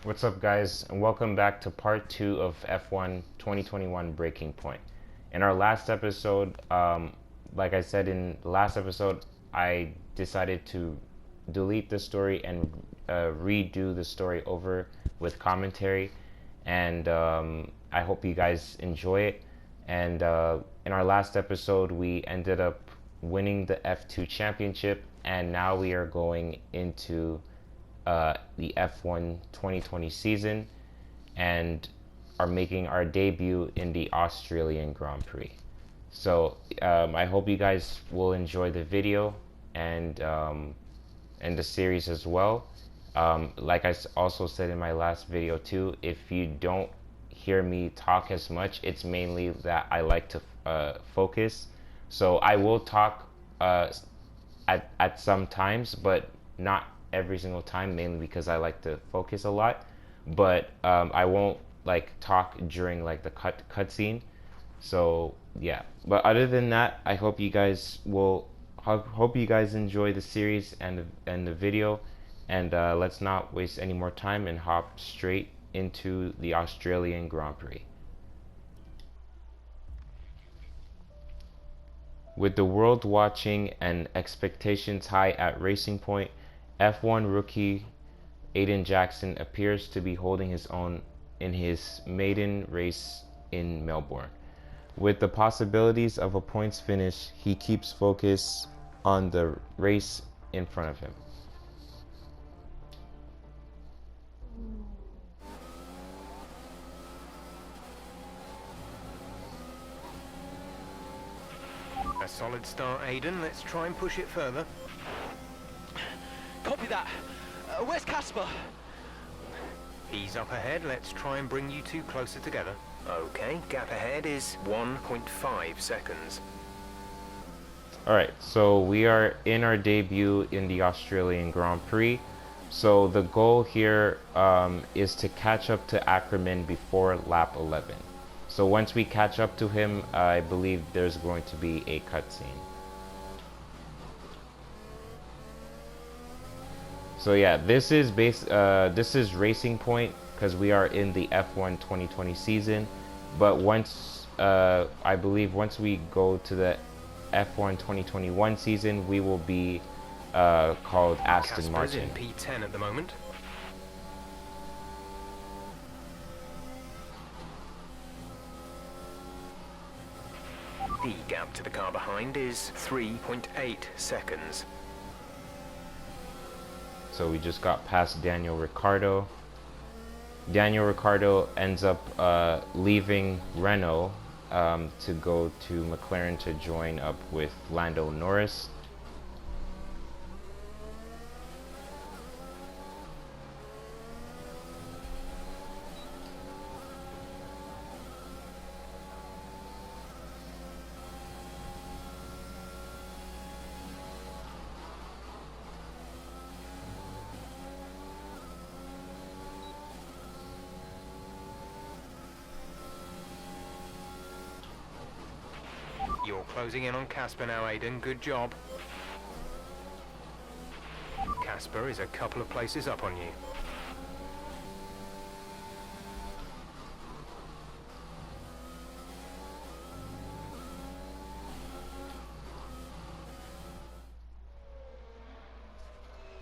What's up, guys, and welcome back to part 2 of F1 2021 Breaking Point. In our last episode, like I said in the last episode, I decided to delete the story and redo the story over with commentary, and I hope you guys enjoy it. And in our last episode, we ended up winning the F2 championship, and now we are going into the F1 2020 season and are making our debut in the Australian Grand Prix. So I hope you guys will enjoy the video and the series as well. Like I also said in my last video too, if you don't hear me talk as much, it's mainly that I like to focus. So I will talk at some times, but not every single time, mainly because I like to focus a lot. But I won't like talk during like the cutscene. So yeah. But other than that, I hope you guys enjoy the series and the video. And let's not waste any more time and hop straight into the Australian Grand Prix. With the world watching and expectations high at Racing Point, F1 rookie Aiden Jackson appears to be holding his own in his maiden race in Melbourne. With the possibilities of a points finish, he keeps focus on the race in front of him. A solid start, Aiden. Let's try and push it further. Copy that. Where's Casper? He's up ahead. Let's try and bring you two closer together. Okay, gap ahead is 1.5 seconds. Alright, so we are in our debut in the Australian Grand Prix. So the goal here is to catch up to Ackerman before lap 11. So once we catch up to him, I believe there's going to be a cutscene. So yeah, this is Racing Point because we are in the F1 2020 season. But once I believe once we go to the F1 2021 season, we will be called Aston Casper's Martin. in P10 at the moment. The gap to the car behind is 3.8 seconds. So we just got past Daniel Ricciardo. Daniel Ricciardo ends up leaving Renault to go to McLaren to join up with Lando Norris. You're closing in on Casper now, Aiden. Good job. Casper is a couple of places up on you.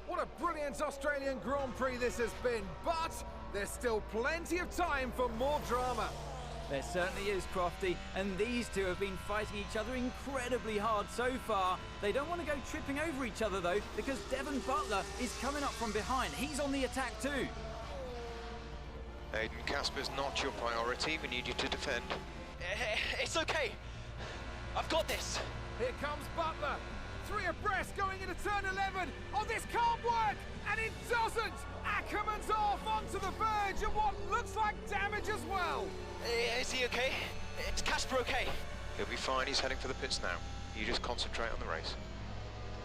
What a brilliant Australian Grand Prix this has been, but there's still plenty of time for more drama. There certainly is, Crofty, and these two have been fighting each other incredibly hard so far. They don't want to go tripping over each other, though, because Devon Butler is coming up from behind. He's on the attack, too. Aiden, Casper's not your priority. We need you to defend. It's okay. I've got this. Here comes Butler. 3 abreast going into turn 11. Oh, this can't work! And it doesn't! Ackerman's off onto the verge of what looks like damage as well. Is he okay? Is Casper okay? He'll be fine. He's heading for the pits now. You just concentrate on the race.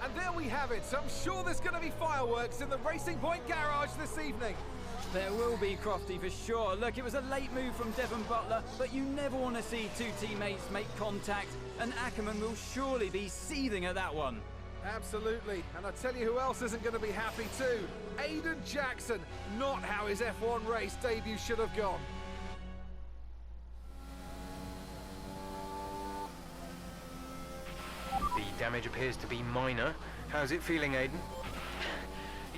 And there we have it. I'm sure there's going to be fireworks in the Racing Point garage this evening. There will be, Crofty, for sure. Look, it was a late move from Devon Butler, but you never want to see two teammates make contact, and Ackerman will surely be seething at that one. Absolutely, and I tell you who else isn't going to be happy too. Aiden Jackson, not how his F1 race debut should have gone. The damage appears to be minor. How's it feeling, Aiden?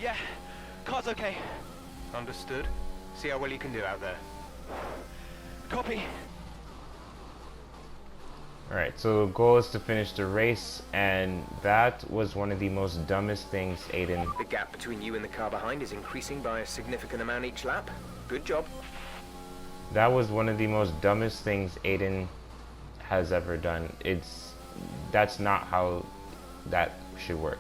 Yeah, car's okay. Understood. See how well you can do out there. Copy. Alright, so the goal is to finish the race, and that was one of the most dumbest things Aiden... The gap between you and the car behind is increasing by a significant amount each lap. Good job. That was one of the most dumbest things Aiden has ever done. That's not how that should work.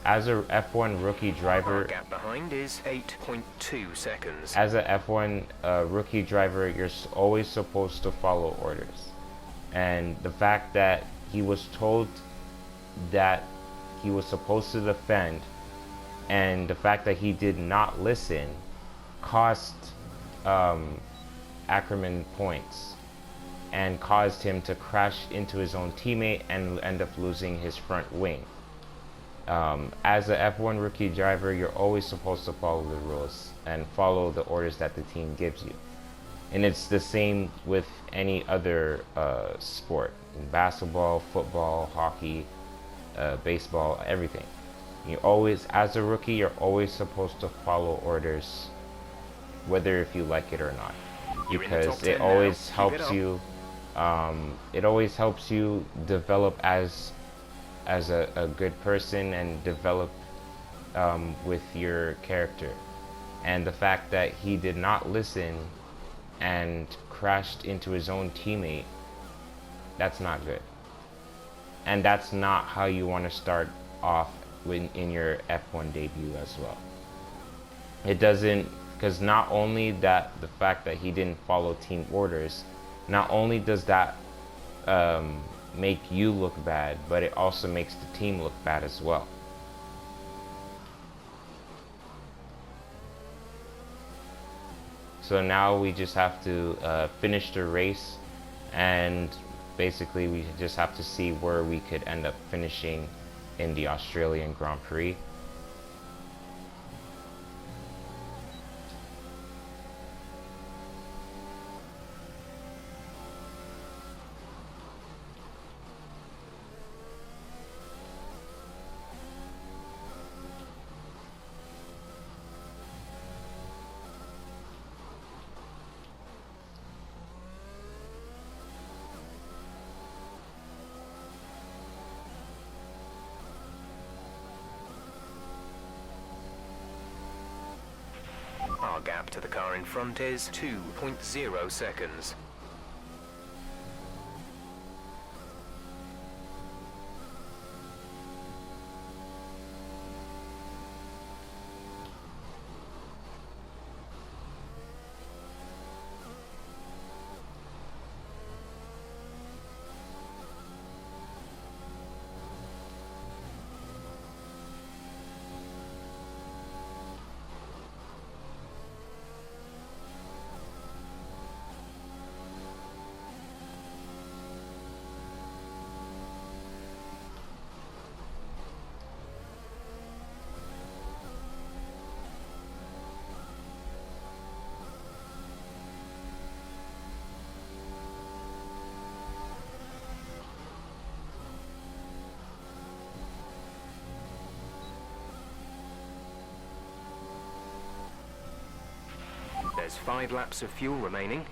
As a F1 rookie driver... Our gap behind is 8.2 seconds. As a F1 rookie driver, you're always supposed to follow orders. And the fact that he was told that he was supposed to defend, and the fact that he did not listen, cost Ackerman points and caused him to crash into his own teammate and end up losing his front wing. As a F1 rookie driver, you're always supposed to follow the rules and follow the orders that the team gives you. And it's the same with any other sport. In basketball, football, hockey, baseball, everything. You always, as a rookie, you're always supposed to follow orders, whether if you like it or not. Because it always helps you. It always helps you develop as a good person and develop with your character. And the fact that he did not listen and crashed into his own teammate, that's not good. And that's not how you want to start off in your F1 debut as well. It doesn't, because not only that, the fact that he didn't follow team orders, not only does that make you look bad, but it also makes the team look bad as well. So now we just have to finish the race, and basically we just have to see where we could end up finishing in the Australian Grand Prix. Our gap to the car in front is 2.0 seconds. There's 5 laps of fuel remaining.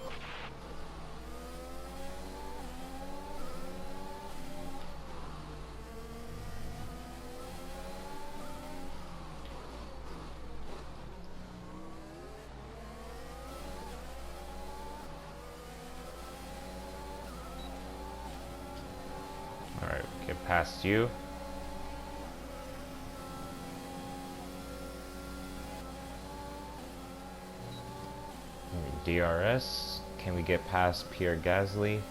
All right, get past you. DRS, can we get past Pierre Gasly?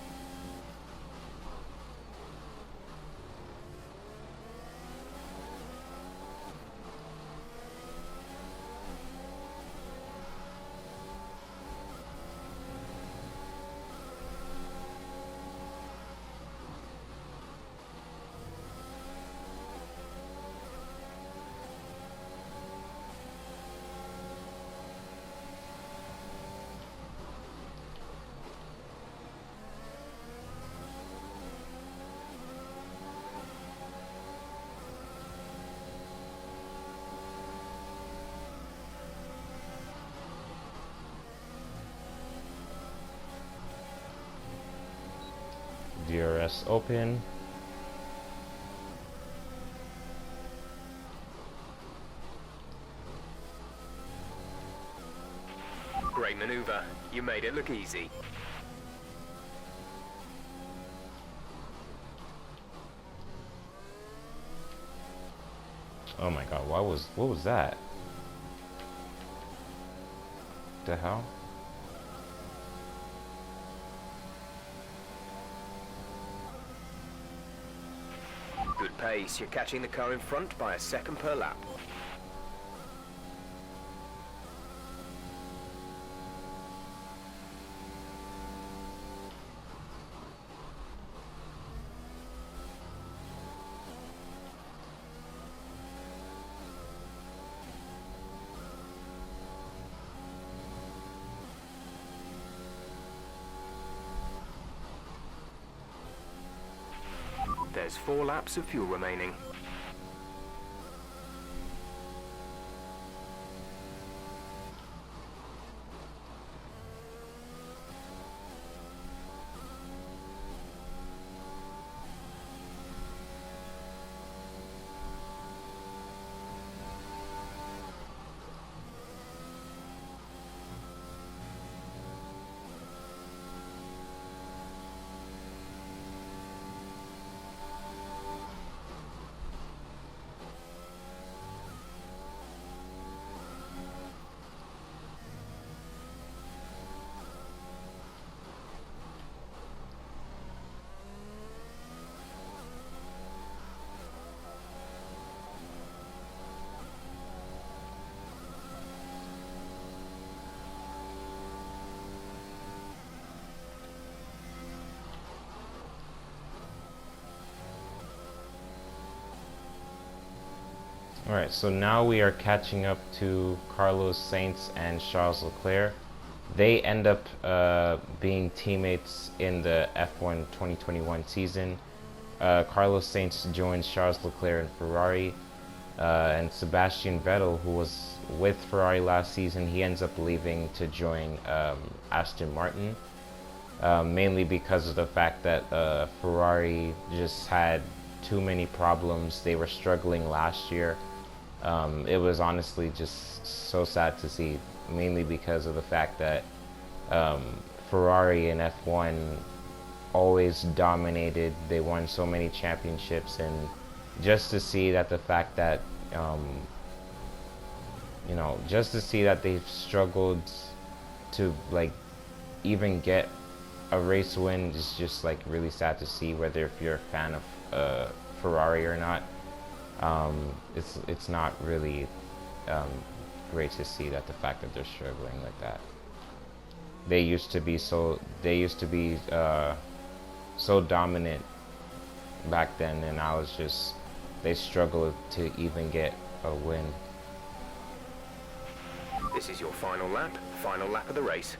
DRS open. Great maneuver. You made it look easy. Oh my god, what was that? The hell? Good pace. You're catching the car in front by a second per lap. There's 4 laps of fuel remaining. Alright, so now we are catching up to Carlos Sainz and Charles Leclerc. They end up being teammates in the F1 2021 season. Carlos Sainz joins Charles Leclerc in Ferrari, and Sebastian Vettel, who was with Ferrari last season, he ends up leaving to join Aston Martin, mainly because of the fact that Ferrari just had too many problems. They were struggling last year. It was honestly just so sad to see, mainly because of the fact that Ferrari in F1 always dominated. They won so many championships, and just to see that the fact that you know, just to see that they've struggled to like even get a race win is just like really sad to see, whether if you're a fan of Ferrari or not. It's not really great to see that the fact that they're struggling like that. They used to be so dominant back then, and now it's just they struggle to even get a win. This is your final lap of the race.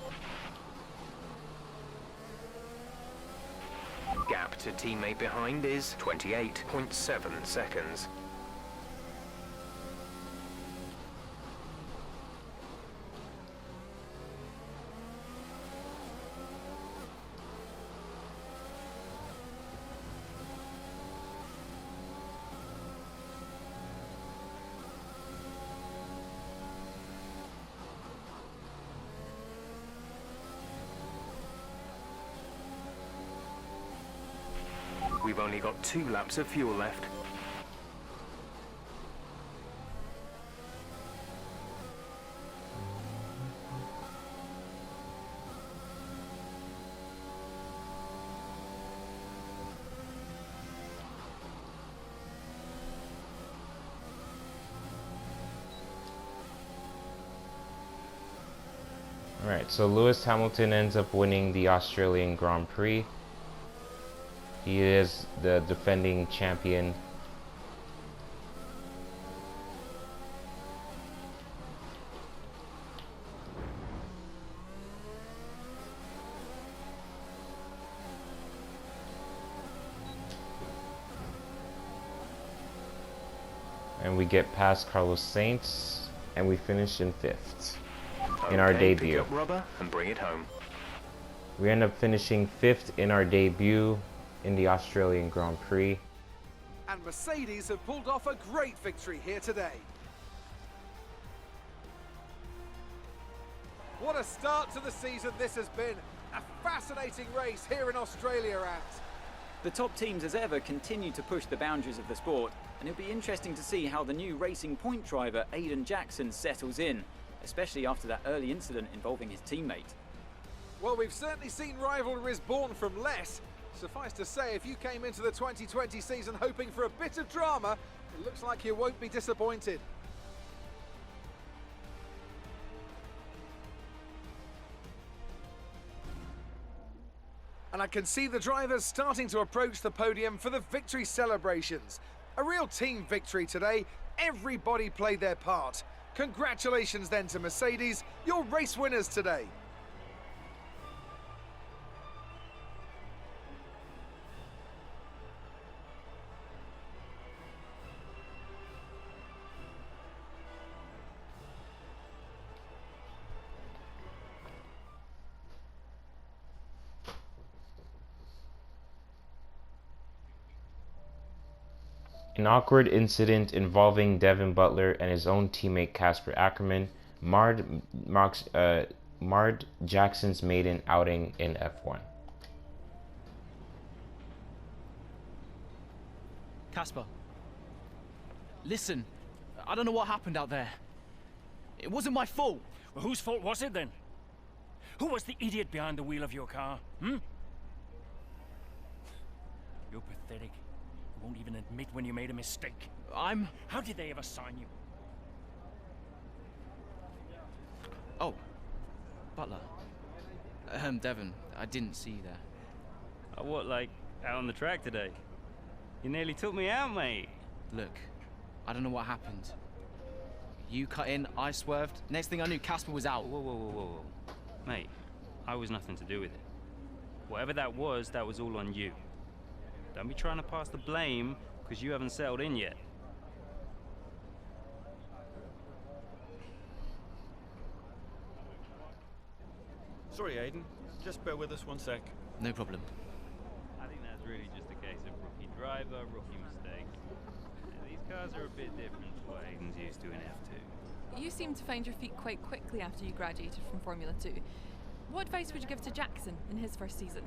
Gap to teammate behind is 28.7 seconds. We've only got 2 laps of fuel left. Alright, so Lewis Hamilton ends up winning the Australian Grand Prix. He is the defending champion. And we get past Carlos Sainz, and we finish in 5th in our debut. Pick up rubber and bring it home. We end up finishing 5th in our debut. in the Australian Grand Prix. And Mercedes have pulled off a great victory here today. What a start to the season this has been. A fascinating race here in Australia, Ant. The top teams as ever continue to push the boundaries of the sport, and it'll be interesting to see how the new Racing Point driver Aiden Jackson settles in, especially after that early incident involving his teammate. Well, we've certainly seen rivalries born from less. Suffice to say, if you came into the 2020 season hoping for a bit of drama, it looks like you won't be disappointed. And I can see the drivers starting to approach the podium for the victory celebrations. A real team victory today. Everybody played their part. Congratulations then to Mercedes, your race winners today. An awkward incident involving Devin Butler and his own teammate Casper Ackerman marred Jackson's maiden outing in F1. Casper, listen, I don't know what happened out there. It wasn't my fault. Well, whose fault was it then? Who was the idiot behind the wheel of your car? You're pathetic. You won't even admit when you made a mistake. How did they ever sign you? Oh, Butler. Devin, I didn't see you there. What, like, out on the track today? You nearly took me out, mate. Look, I don't know what happened. You cut in, I swerved. Next thing I knew, Casper was out. Whoa. Mate, I was nothing to do with it. Whatever that was all on you. Don't be trying to pass the blame, because you haven't settled in yet. Sorry, Aiden. Just bear with us one sec. No problem. I think that's really just a case of rookie driver, rookie mistakes. These cars are a bit different to what Aiden's used to in F2. You seem to find your feet quite quickly after you graduated from Formula 2. What advice would you give to Jackson in his first season?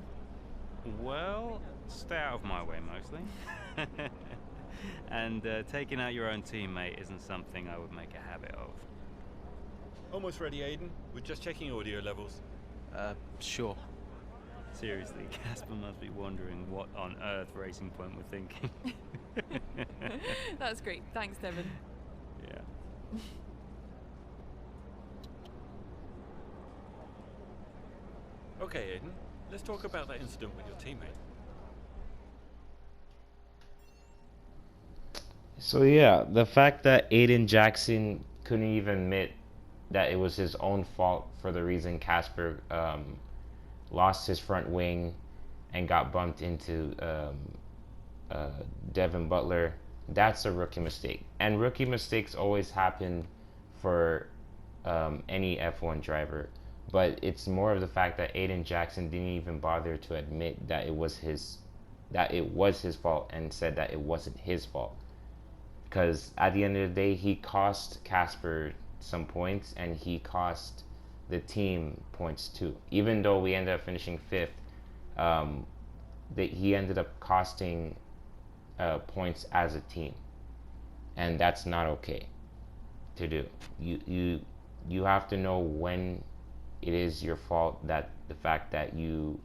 Well, stay out of my way mostly. And taking out your own teammate isn't something I would make a habit of. Almost ready, Aiden. We're just checking audio levels. Sure. Seriously, Casper must be wondering what on earth Racing Point were thinking. That's great. Thanks, Devin. Yeah. Okay, Aiden. Let's talk about that incident with your teammate. So yeah, the fact that Aiden Jackson couldn't even admit that it was his own fault for the reason Casper lost his front wing and got bumped into Devin Butler, that's a rookie mistake. And rookie mistakes always happen for any F1 driver. But it's more of the fact that Aiden Jackson didn't even bother to admit that it was his fault and said that it wasn't his fault. Because at the end of the day, he cost Casper some points and he cost the team points too. Even though we ended up finishing 5th, he ended up costing points as a team, and that's not okay to do. You have to know when it is your fault, that the fact that you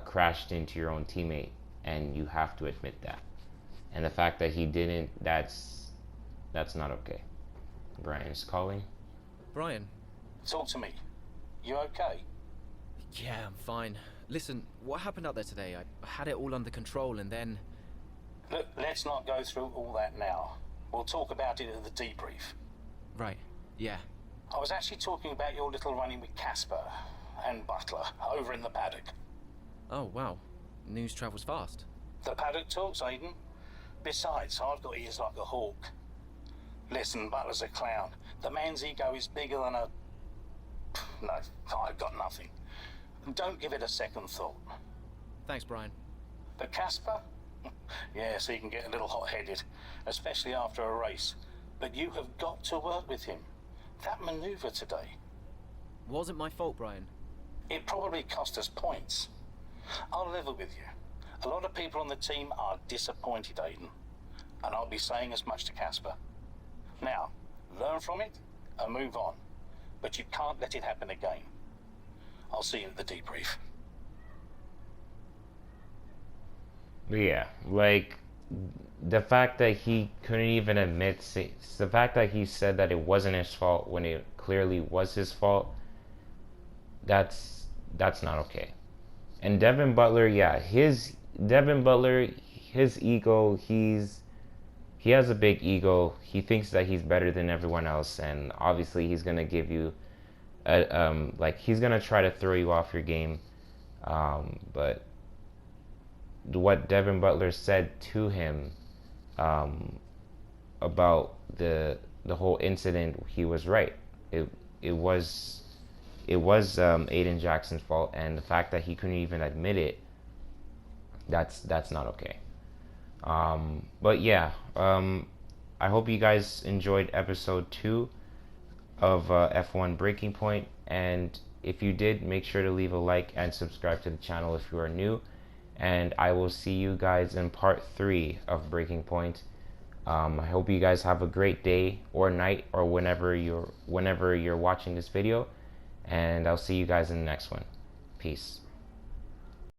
crashed into your own teammate, and you have to admit that. And the fact that he didn't, that's not okay. Brian's calling. Brian. Talk to me. You okay? Yeah, I'm fine. Listen, what happened out there today? I had it all under control and then... Look, let's not go through all that now. We'll talk about it at the debrief. Right, yeah. I was actually talking about your little run-in with Casper and Butler over in the paddock. Oh, wow. News travels fast. The paddock talks, Aiden. Besides, I've got ears like a hawk. Listen, Butler's a clown. The man's ego is bigger than a... No, I've got nothing. Don't give it a second thought. Thanks, Brian. But Casper? Yes, he can get a little hot-headed, especially after a race. But you have got to work with him. That manoeuvre today. Wasn't my fault, Brian. It probably cost us points. I'll level with you. A lot of people on the team are disappointed, Aiden. And I'll be saying as much to Casper. Now, learn from it and move on. But you can't let it happen again. I'll see you at the debrief. Yeah, like, the fact that he couldn't even admit, the fact that he said that it wasn't his fault when it clearly was his fault, that's not okay. And Devin Butler, yeah, his ego, he has a big ego. He thinks that he's better than everyone else, and obviously he's gonna give you like, he's gonna try to throw you off your game, but what Devin Butler said to him about the whole incident, he was right. It was Aiden Jackson's fault, and the fact that he couldn't even admit it, that's not okay. But yeah, I hope you guys enjoyed episode 2 of F1 Breaking Point, and if you did, make sure to leave a like and subscribe to the channel if you are new. And I will see you guys in part 3 of Breaking Point. I hope you guys have a great day or night or whenever you're watching this video, and I'll see you guys in the next one. Peace.